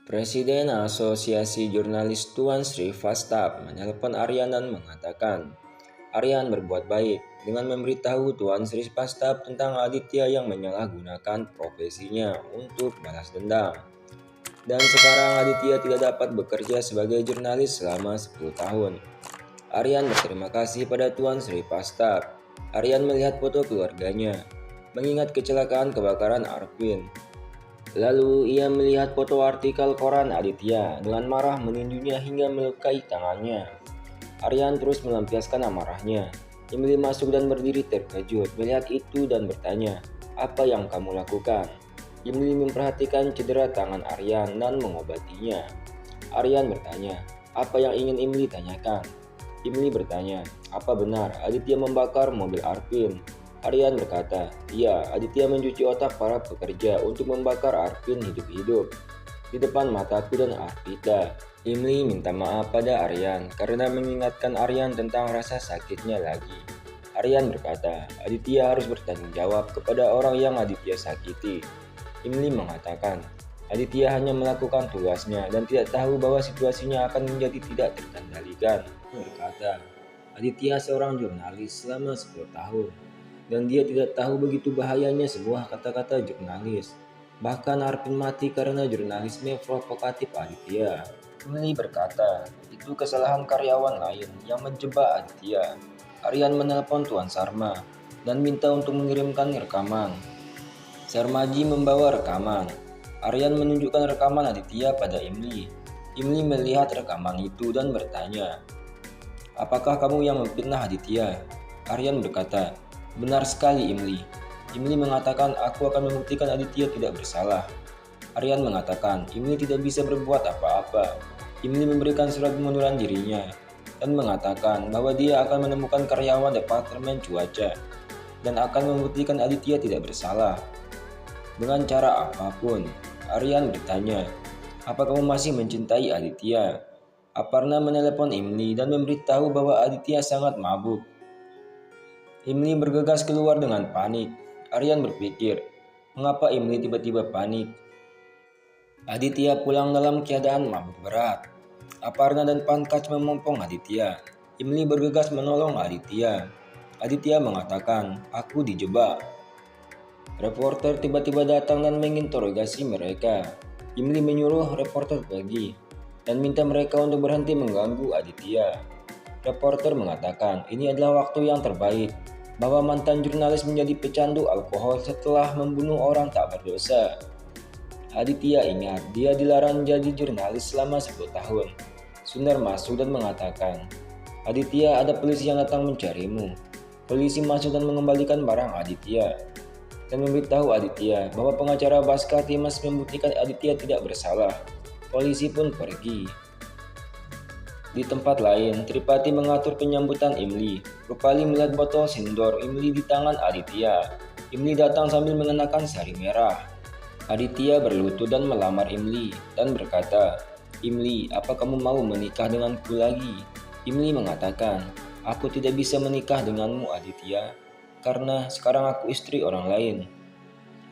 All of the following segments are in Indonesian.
Presiden Asosiasi Jurnalis Tuan Sri Fastap menelpon Aryan dan mengatakan, Aryan berbuat baik dengan memberitahu Tuan Sri Fastap tentang Aditya yang menyalahgunakan profesinya untuk balas dendam. Dan sekarang Aditya tidak dapat bekerja sebagai jurnalis selama 10 tahun. Aryan berterima kasih pada Tuan Sri Fastap. Aryan melihat foto keluarganya, mengingat kecelakaan kebakaran Arvin. Lalu ia melihat foto artikel koran Aditya dengan marah meninjunya hingga melukai tangannya. Aryan terus melampiaskan amarahnya. Emily masuk dan berdiri terkejut melihat itu dan bertanya, "Apa yang kamu lakukan?" Emily memperhatikan cedera tangan Aryan dan mengobatinya. Aryan bertanya, "Apa yang ingin Emily tanyakan?" Emily bertanya, "Apa benar Aditya membakar mobil Arvin?" Aryan berkata, "Iya, Aditya mencuci otak para pekerja untuk membakar Arvin hidup-hidup di depan mataku dan Arvita." Emily minta maaf pada Aryan karena mengingatkan Aryan tentang rasa sakitnya lagi. Aryan berkata, Aditya harus bertanggung jawab kepada orang yang Aditya sakiti. Emily mengatakan, Aditya hanya melakukan tugasnya dan tidak tahu bahwa situasinya akan menjadi tidak terkendalikan. Berkata, Aditya seorang jurnalis selama 10 tahun. Dan dia tidak tahu begitu bahayanya sebuah kata-kata jurnalis. Bahkan Arvin mati karena jurnalisme provokatif Aditya. Emily berkata, itu kesalahan karyawan lain yang menjebak Aditya. Aryan menelpon Tuan Sarma dan minta untuk mengirimkan rekaman. Sarmaji membawa rekaman. Aryan menunjukkan rekaman Aditya pada Emily. Emily melihat rekaman itu dan bertanya, "Apakah kamu yang memfitnah Aditya?" Aryan berkata, "Benar sekali Emily." Emily mengatakan, "Aku akan membuktikan Aditya tidak bersalah." Aryan mengatakan, Emily tidak bisa berbuat apa-apa. Emily memberikan surat pengunduran dirinya dan mengatakan bahwa dia akan menemukan karyawan Departemen Cuaca dan akan membuktikan Aditya tidak bersalah. Dengan cara apapun, Aryan bertanya, "Apa kamu masih mencintai Aditya?" Aparna menelepon Emily dan memberitahu bahwa Aditya sangat mabuk. Emily bergegas keluar dengan panik. Aryan berpikir, mengapa Emily tiba-tiba panik? Aditya pulang dalam keadaan mabuk berat. Aparna dan Pankaj memompong Aditya. Emily bergegas menolong Aditya. Aditya mengatakan, "Aku dijebak." Reporter tiba-tiba datang dan menginterogasi mereka. Emily menyuruh reporter pergi dan minta mereka untuk berhenti mengganggu Aditya. Reporter mengatakan ini adalah waktu yang terbaik bahwa mantan jurnalis menjadi pecandu alkohol setelah membunuh orang tak berdosa. Aditya ingat dia dilarang jadi jurnalis selama 10 tahun. Sundar masuk dan mengatakan, "Aditya, ada polisi yang datang mencarimu." Polisi masuk dan mengembalikan barang Aditya dan memberitahu Aditya bahwa pengacara Bhaskar Timas membuktikan Aditya tidak bersalah. Polisi pun pergi. Di tempat lain, Tripati mengatur penyambutan Emily. Rupali melihat botol sindor Emily di tangan Aditya. Emily datang sambil mengenakan sari merah. Aditya berlutut dan melamar Emily dan berkata, "Emily, apa kamu mau menikah denganku lagi?" Emily mengatakan, "Aku tidak bisa menikah denganmu Aditya, karena sekarang aku istri orang lain."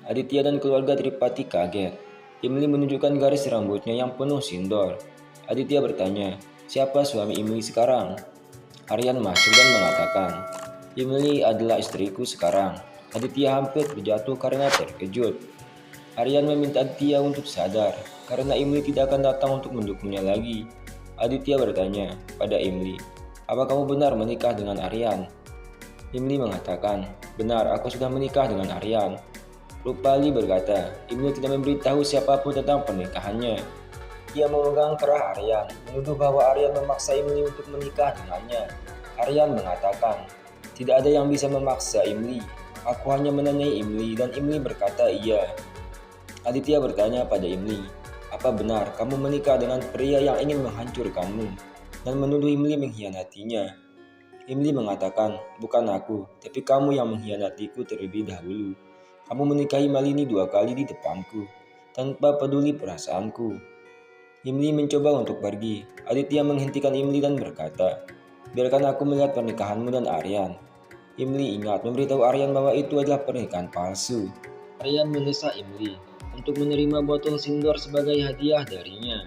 Aditya dan keluarga Tripati kaget. Emily menunjukkan garis rambutnya yang penuh sindor. Aditya bertanya, "Siapa suami Emily sekarang?" Aryan masuk dan mengatakan, "Emily adalah istriku sekarang." Aditya hampir terjatuh karena terkejut. Aryan meminta Aditya untuk sadar karena Emily tidak akan datang untuk mendukungnya lagi. Aditya bertanya pada Emily, "Apa kamu benar menikah dengan Aryan?" Emily mengatakan, "Benar, aku sudah menikah dengan Aryan." Rupali berkata, Emily tidak memberitahu siapapun tentang pernikahannya. Dia memegang kerah Aryan, menuduh bahwa Aryan memaksa Emily untuk menikah dengannya. Aryan mengatakan, "Tidak ada yang bisa memaksa Emily. Aku hanya menanyai Emily dan Emily berkata iya." Aditya bertanya pada Emily, "Apa benar kamu menikah dengan pria yang ingin menghancurkanmu?" dan menuduh Emily mengkhianatinya. Emily mengatakan, "Bukan aku, tapi kamu yang mengkhianatiku terlebih dahulu. Kamu menikahi Malini 2 kali di depanku, tanpa peduli perasaanku." Emily mencoba untuk pergi. Aditya menghentikan Emily dan berkata, "Biarkan aku melihat pernikahanmu dan Aryan." Emily ingat memberitahu Aryan bahwa itu adalah pernikahan palsu. Aryan mendesak Emily, untuk menerima botol Sindor sebagai hadiah darinya.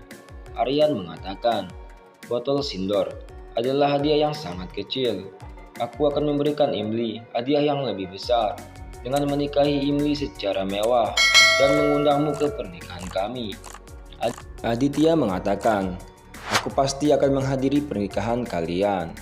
Aryan mengatakan, botol Sindor adalah hadiah yang sangat kecil. Aku akan memberikan Imli hadiah yang lebih besar dengan menikahi Imli secara mewah dan mengundangmu ke pernikahan kami. Aditya mengatakan, aku pasti akan menghadiri pernikahan kalian.